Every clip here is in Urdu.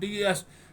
DS,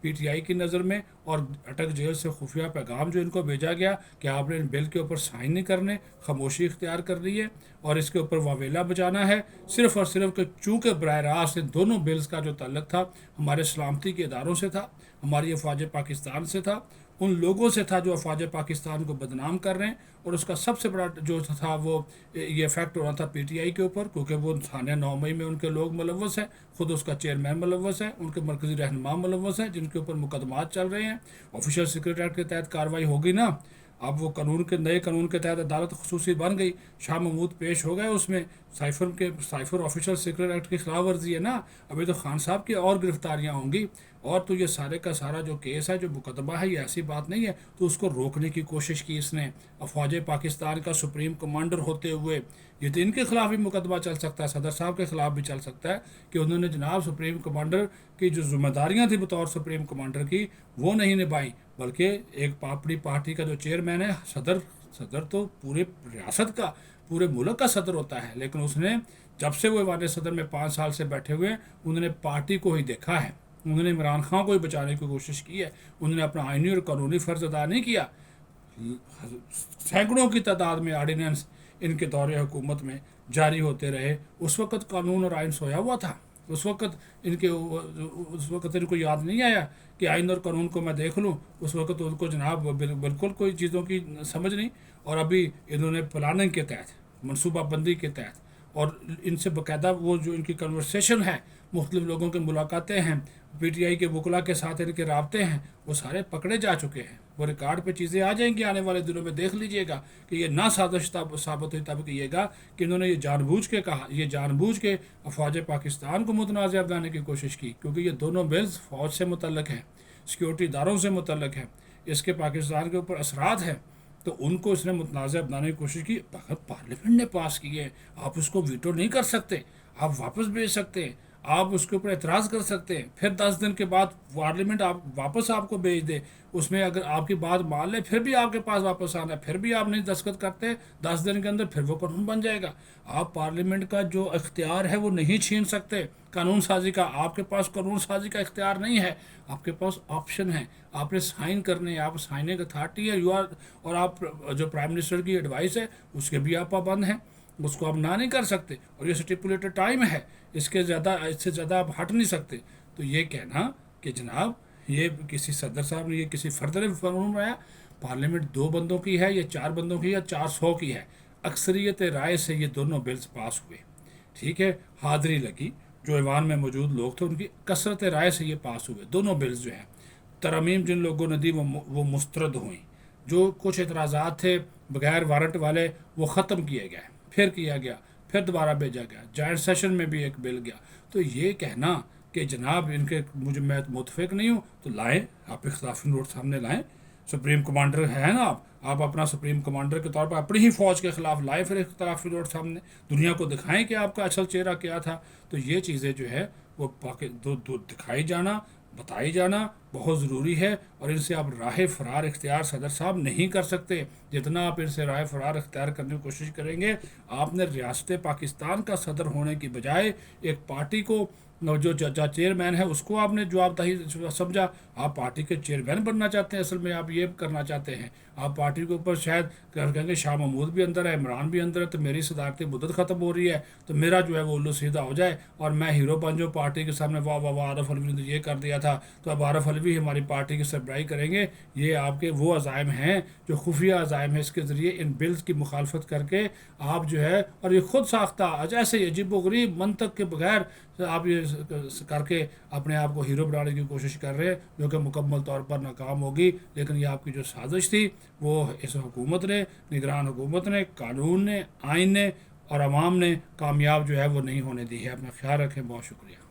پی ٹی آئی کی نظر میں، اور اٹک جیل سے خفیہ پیغام جو ان کو بھیجا گیا کہ آپ نے ان بل کے اوپر سائن نہیں کرنے، خاموشی اختیار کر لی ہے اور اس کے اوپر واویلا بجانا ہے، صرف اور صرف کہ چونکہ براہ راست ان دونوں بلز کا جو تعلق تھا ہمارے سلامتی کے اداروں سے تھا، ہماری افواج پاکستان سے تھا، ان لوگوں سے تھا جو افواج پاکستان کو بدنام کر رہے ہیں، اور اس کا سب سے بڑا جو تھا وہ یہ افیکٹ ہونا تھا پی ٹی آئی کے اوپر، کیونکہ وہ تھانہ 9 مئی میں ان کے لوگ ملوث ہیں، خود اس کا چیئرمین ملوث ہے، ان کے مرکزی رہنما ملوث ہیں جن کے اوپر مقدمات چل رہے ہیں۔ آفیشیل سیکرٹ ایکٹ کے تحت کارروائی ہوگی نا، اب وہ نئے قانون کے تحت عدالت خصوصی بن گئی، شاہ محمود پیش ہو گئے، اس میں سائفر آفیشیل سیکرٹ ایکٹ کی خلاف ورزی ہے نا، ابھی تو خان صاحب کی اور گرفتاریاں ہوں گی، اور تو یہ سارے کا سارا جو کیس ہے، جو مقدمہ ہے، یہ ایسی بات نہیں ہے، تو اس کو روکنے کی کوشش کی اس نے، افواج پاکستان کا سپریم کمانڈر ہوتے ہوئے، یہ تو ان کے خلاف بھی مقدمہ چل سکتا ہے، صدر صاحب کے خلاف بھی چل سکتا ہے کہ انہوں نے جناب سپریم کمانڈر کی جو ذمہ داریاں تھیں بطور سپریم کمانڈر کی وہ نہیں نبھائیں، بلکہ ایک اپنی پارٹی کا جو چیئرمین ہے، صدر تو پورے ریاست کا، پورے ملک کا صدر ہوتا ہے، لیکن اس نے جب سے وہ ایوان صدر میں 5 سال سے بیٹھے ہوئے ہیں، انہوں نے پارٹی کو ہی دیکھا ہے، انہوں نے عمران خان کو ہی بچانے کی کوشش کی ہے، انہوں نے اپنا آئینی اور قانونی فرض ادا نہیں کیا۔ سینکڑوں کی تعداد میں آرڈیننس ان کے دور حکومت میں جاری ہوتے رہے، اس وقت قانون اور آئین سویا ہوا تھا، اس وقت ان کو یاد نہیں آیا کہ آئین اور قانون کو میں دیکھ لوں، اس وقت ان کو جناب بالکل کوئی چیزوں کی سمجھ نہیں، اور ابھی انہوں نے پلاننگ کے تحت، منصوبہ بندی کے تحت، اور ان سے باقاعدہ وہ جو ان کی کنورسیشن ہے، مختلف لوگوں کی ملاقاتیں ہیں، پی ٹی آئی کے وکلا کے ساتھ ان کے رابطے ہیں، وہ سارے پکڑے جا چکے ہیں، وہ ریکارڈ پہ چیزیں آ جائیں گی آنے والے دنوں میں، دیکھ لیجئے گا کہ یہ نہ سازش ثابت ہوئی، تب کہیے گا کہ انہوں نے یہ جان بوجھ کے کہا، یہ جان بوجھ کے افواج پاکستان کو متنازع بنانے کی کوشش کی، کیونکہ یہ دونوں بلز فوج سے متعلق ہیں، سیکیورٹی اداروں سے متعلق ہیں، اس کے پاکستان کے اوپر اثرات ہیں، تو ان کو اس نے متنازع بنانے کی کوشش کی، پارلیمنٹ نے پاس کیے، آپ اس کو ویٹو نہیں کر سکتے، آپ واپس بھیج سکتے ہیں، آپ اس کے اوپر اعتراض کر سکتے ہیں، پھر 10 دن کے بعد پارلیمنٹ واپس آپ کو بھیج دے، اس میں اگر آپ کی بات مان لے، پھر بھی آپ کے پاس واپس آنا ہے، پھر بھی آپ نہیں دستخط کرتے 10 دن کے اندر، پھر وہ قانون بن جائے گا۔ آپ پارلیمنٹ کا جو اختیار ہے وہ نہیں چھین سکتے، قانون سازی کا، آپ کے پاس قانون سازی کا اختیار نہیں ہے، آپ کے پاس آپشن ہے، آپ نے سائن کرنے ہیں، آپ سائننگ اتھارٹی ہے، اور آپ جو پرائم منسٹر کی ایڈوائس ہے اس کے بھی آپ پابند ہیں، اس کو آپ نہ نہیں کر سکتے، اور یہ سٹیپولیٹڈ ٹائم ہے، اس سے زیادہ آپ ہٹ نہیں سکتے۔ تو یہ کہنا کہ جناب یہ کسی صدر صاحب نے، یہ کسی فرد نے قانون بنایا، پارلیمنٹ 2 بندوں کی ہے یا 4 بندوں کی ہے یا 400 کی ہے، اکثریت رائے سے یہ دونوں بلز پاس ہوئے، ٹھیک ہے، حاضری لگی، جو ایوان میں موجود لوگ تھے ان کی کثرت رائے سے یہ پاس ہوئے دونوں بلز جو ہیں، ترامیم جن لوگوں نے دی وہ مسترد ہوئیں، جو کچھ اعتراضات تھے بغیر وارنٹ والے وہ ختم کیے گئے، پھر کیا گیا، پھر دوبارہ بھیجا گیا، جوائنٹ سیشن میں بھی ایک بل گیا۔ تو یہ کہنا کہ جناب ان کے میں متفق نہیں ہوں، تو لائیں، آپ اختلافی نوٹ سامنے لائیں، سپریم کمانڈر ہے نا، آپ اپنا سپریم کمانڈر کے طور پر اپنی ہی فوج کے خلاف لائیں، پھر اختلافی نوٹ سامنے دنیا کو دکھائیں کہ آپ کا اصل چہرہ کیا تھا۔ تو یہ چیزیں جو ہے وہ دکھائی جانا، بتائی جانا بہت ضروری ہے، اور ان سے آپ راہ فرار اختیار صدر صاحب نہیں کر سکتے، جتنا آپ ان سے راہ فرار اختیار کرنے کی کوشش کریں گے، آپ نے ریاست پاکستان کا صدر ہونے کی بجائے ایک پارٹی کو، جو چیئرمین ہے اس کو آپ نے جواب دہی سمجھا، آپ پارٹی کے چیئرمین بننا چاہتے ہیں، اصل میں آپ یہ کرنا چاہتے ہیں، آپ پارٹی کے اوپر شاید کہیں گے شاہ محمود بھی اندر ہے، عمران بھی اندر ہے، تو میری صدارتی مدت ختم ہو رہی ہے، تو میرا جو ہے وہ الو سیدھا ہو جائے اور میں ہیرو بن جاؤں پارٹی کے سامنے، واہ واہ واہ عارف علوی نے یہ کر دیا تھا، تو اب عارف علوی ہماری پارٹی کی سربراہی کریں گے۔ یہ آپ کے وہ عزائم ہیں جو خفیہ عزائم ہیں، اس کے ذریعے ان بلز کی مخالفت کر کے آپ جو ہے، اور یہ خود ساختہ ایسے عجیب و غریب منطق کے بغیر آپ یہ کر کے اپنے آپ کو ہیرو بنانے کی کوشش کر رہے ہیں، جو کہ مکمل طور پر ناکام ہوگی، لیکن یہ آپ کی جو سازش تھی وہ اس حکومت نے، نگران حکومت نے، قانون نے، آئین نے اور عوام نے کامیاب جو ہے وہ نہیں ہونے دی ہے۔ اپنا خیال رکھیں، بہت شکریہ۔